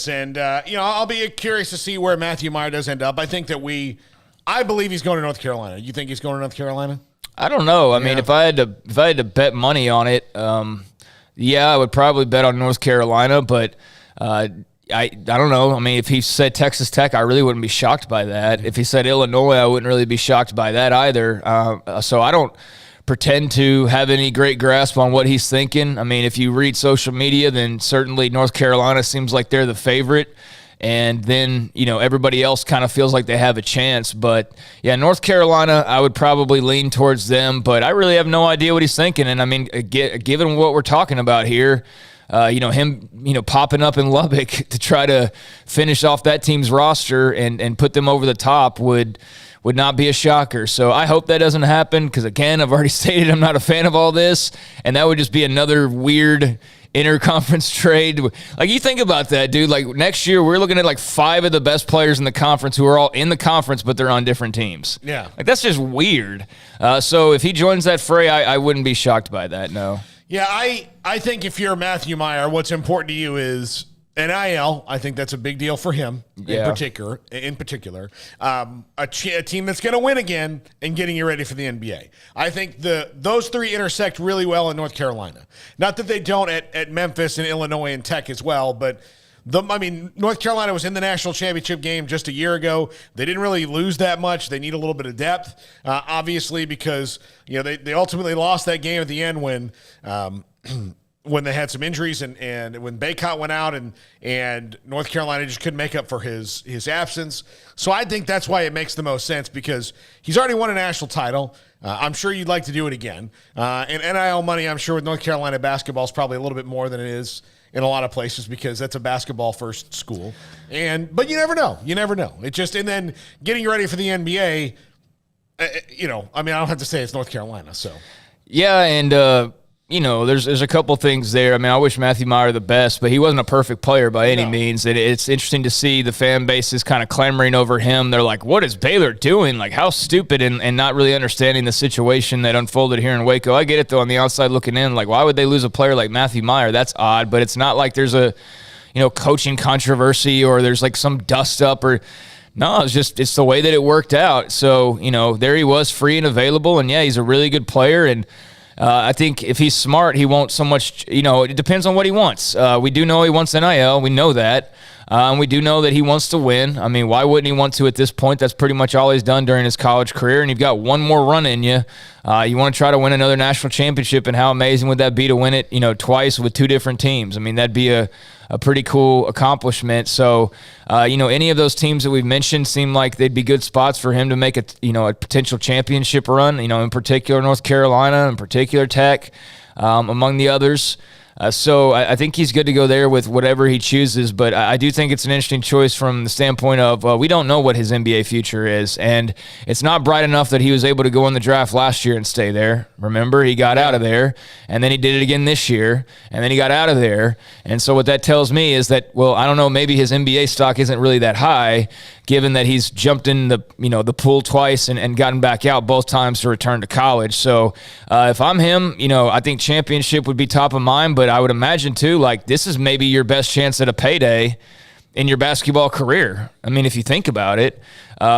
And, I'll be curious to see where Matthew Meyer does end up. I think that I believe he's going to North Carolina. You think he's going to North Carolina? I don't know. I mean, if I had to bet money on it, I would probably bet on North Carolina, but I don't know. I mean, if he said Texas Tech, I really wouldn't be shocked by that. If he said Illinois, I wouldn't really be shocked by that either. So I don't pretend to have any great grasp on what he's thinking. I mean, if you read social media, then certainly North Carolina seems like they're the favorite. And then, everybody else kind of feels like they have a chance. But, yeah, North Carolina, I would probably lean towards them. But I really have no idea what he's thinking. And, I mean, given what we're talking about here, him, popping up in Lubbock to try to finish off that team's roster and put them over the top would not be a shocker. So I hope that doesn't happen because, again, I've already stated I'm not a fan of all this, and that would just be another weird interconference trade. Like, you think about that, dude. Like, next year we're looking at like 5 of the best players in the conference who are all in the conference, but they're on different teams. Yeah. Like, that's just weird. So if he joins that fray, I wouldn't be shocked by that, no. Yeah, I think if you're Matthew Meyer, what's important to you is NIL. I think that's a big deal for him in particular. A team that's going to win again and getting you ready for the NBA. I think those three intersect really well in North Carolina. Not that they don't at Memphis and Illinois and Tech as well, but North Carolina was in the national championship game just a year ago. They didn't really lose that much. They need a little bit of depth, obviously, because they ultimately lost that game at the end when they had some injuries and when Baycott went out and North Carolina just couldn't make up for his absence. So I think that's why it makes the most sense because he's already won a national title. I'm sure you'd like to do it again. And NIL money, I'm sure with North Carolina basketball is probably a little bit more than it is in a lot of places because that's a basketball first school. But you never know. And then getting ready for the NBA, I don't have to say it's North Carolina. So yeah, and there's a couple things there. I mean, I wish Matthew Meyer the best, but he wasn't a perfect player by any means. It's interesting to see the fan base is kind of clamoring over him. They're like, what is Baylor doing? Like, how stupid, and not really understanding the situation that unfolded here in Waco. I get it, though, on the outside looking in. Like, why would they lose a player like Matthew Meyer? That's odd, but it's not like there's a, coaching controversy or there's like some dust up or – no, it's the way that it worked out. So, there he was free and available, and, yeah, he's a really good player, and I think if he's smart, he won't so much, it depends on what he wants. We do know he wants NIL. We know that. And we do know that he wants to win. I mean, why wouldn't he want to at this point? That's pretty much all he's done during his college career, and you've got one more run in you. You want to try to win another national championship, and how amazing would that be to win it, twice with 2 different teams? I mean, that'd be a pretty cool accomplishment. So, any of those teams that we've mentioned seem like they'd be good spots for him to make a potential championship run, in particular North Carolina, in particular Tech, among the others. So I think he's good to go there with whatever he chooses, but I do think it's an interesting choice from the standpoint of we don't know what his NBA future is, and it's not bright enough that he was able to go in the draft last year and stay there. Remember, he got out of there, and then he did it again this year, and then he got out of there. And so what that tells me is that, well, I don't know, maybe his NBA stock isn't really that high, given that he's jumped in the pool twice and gotten back out both times to return to college. So if I'm him, I think championship would be top of mind, but I would imagine too, like, this is maybe your best chance at a payday in your basketball career. I mean, if you think about it,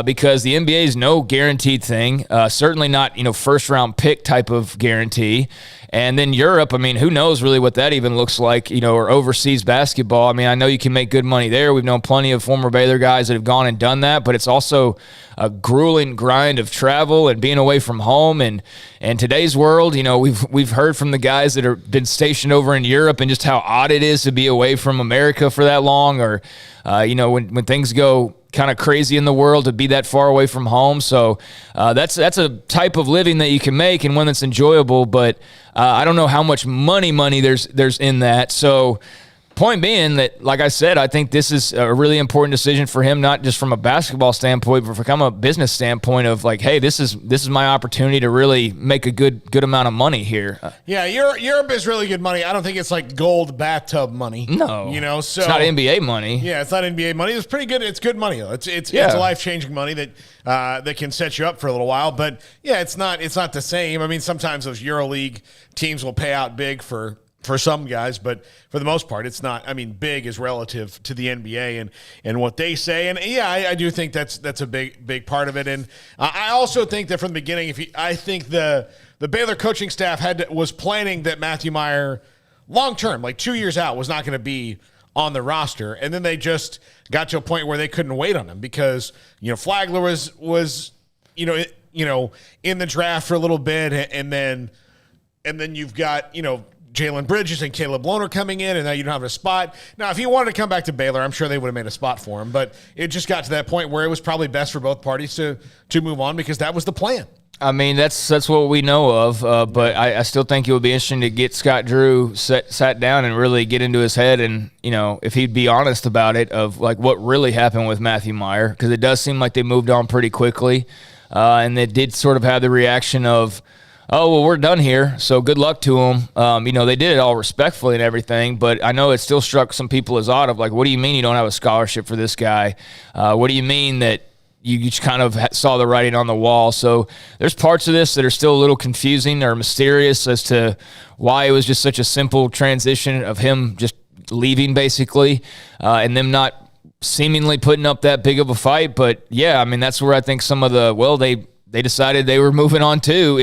because the NBA is no guaranteed thing, certainly not, first round pick type of guarantee. And then Europe, I mean, who knows really what that even looks like, or overseas basketball. I mean, I know you can make good money there. We've known plenty of former Baylor guys that have gone and done that, but it's also a grueling grind of travel and being away from home. And today's world, we've heard from the guys that have been stationed over in Europe and just how odd it is to be away from America for that long, or, when things go kind of crazy in the world to be that far away from home. So that's a type of living that you can make and one that's enjoyable, but I don't know how much money there's in that. So point being that, like I said, I think this is a really important decision for him, not just from a basketball standpoint, but from a business standpoint of like, hey, this is my opportunity to really make a good amount of money here. Yeah, Europe is really good money. I don't think it's like gold bathtub money. No, so it's not NBA money. Yeah, it's not NBA money. It's pretty good. It's good money though. It's life-changing money that can set you up for a little while. But yeah, it's not the same. I mean, sometimes those EuroLeague teams will pay out big for for some guys, but for the most part, it's not. I mean, big is relative to the NBA and what they say. And yeah, I do think that's a big part of it. And I also think that from the beginning, I think the Baylor coaching staff was planning that Matthew Meyer long term, like 2 years out, was not going to be on the roster. And then they just got to a point where they couldn't wait on him because, Flagler was in the draft for a little bit, and then you've got, Jalen Bridges and Caleb Lohner coming in, and now you don't have a spot. Now, if he wanted to come back to Baylor, I'm sure they would have made a spot for him, but it just got to that point where it was probably best for both parties to move on because that was the plan. I mean, that's what we know of, but I still think it would be interesting to get Scott Drew sat down and really get into his head and, if he'd be honest about it, of like what really happened with Matthew Meyer, because it does seem like they moved on pretty quickly, and they did sort of have the reaction of, oh, well, we're done here, so good luck to them. They did it all respectfully and everything, but I know it still struck some people as odd of like, what do you mean you don't have a scholarship for this guy? What do you mean that you just kind of saw the writing on the wall? So there's parts of this that are still a little confusing or mysterious as to why it was just such a simple transition of him just leaving basically, and them not seemingly putting up that big of a fight. But yeah, I mean, that's where I think some of they decided they were moving on too,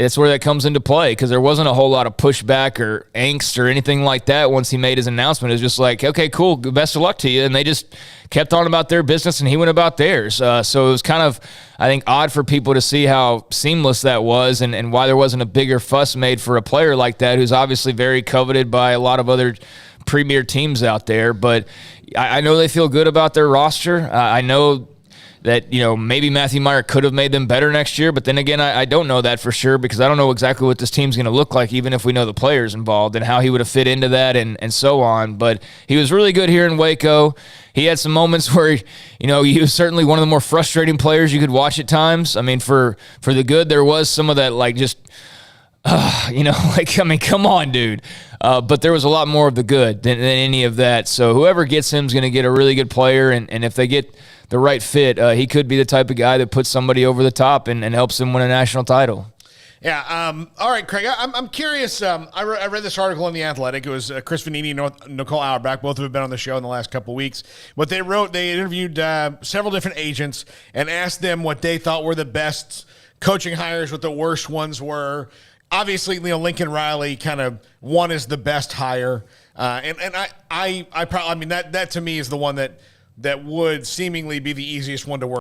it's where that comes into play, because there wasn't a whole lot of pushback or angst or anything like that once he made his announcement. It was just like, okay, cool, best of luck to you. And they just kept on about their business, and he went about theirs. So it was kind of, I think, odd for people to see how seamless that was and why there wasn't a bigger fuss made for a player like that who's obviously very coveted by a lot of other premier teams out there. But I know they feel good about their roster. I know that, maybe Matthew Meyer could have made them better next year. But then again, I don't know that for sure, because I don't know exactly what this team's going to look like, even if we know the players involved and how he would have fit into that and so on. But he was really good here in Waco. He had some moments where, he was certainly one of the more frustrating players you could watch at times. I mean, for the good, there was some of that, like, just, come on, dude. But there was a lot more of the good than any of that. So whoever gets him is going to get a really good player. And if they get the right fit, he could be the type of guy that puts somebody over the top and helps them win a national title. Yeah. All right, Craig, I'm curious. I read this article in The Athletic. It was Chris Vanini and Nicole Auerbach. Both have been on the show in the last couple of weeks. What they wrote, they interviewed several different agents and asked them what they thought were the best coaching hires, what the worst ones were. Obviously, Lincoln Riley kind of one is the best hire. And I probably, that to me is the one that would seemingly be the easiest one to work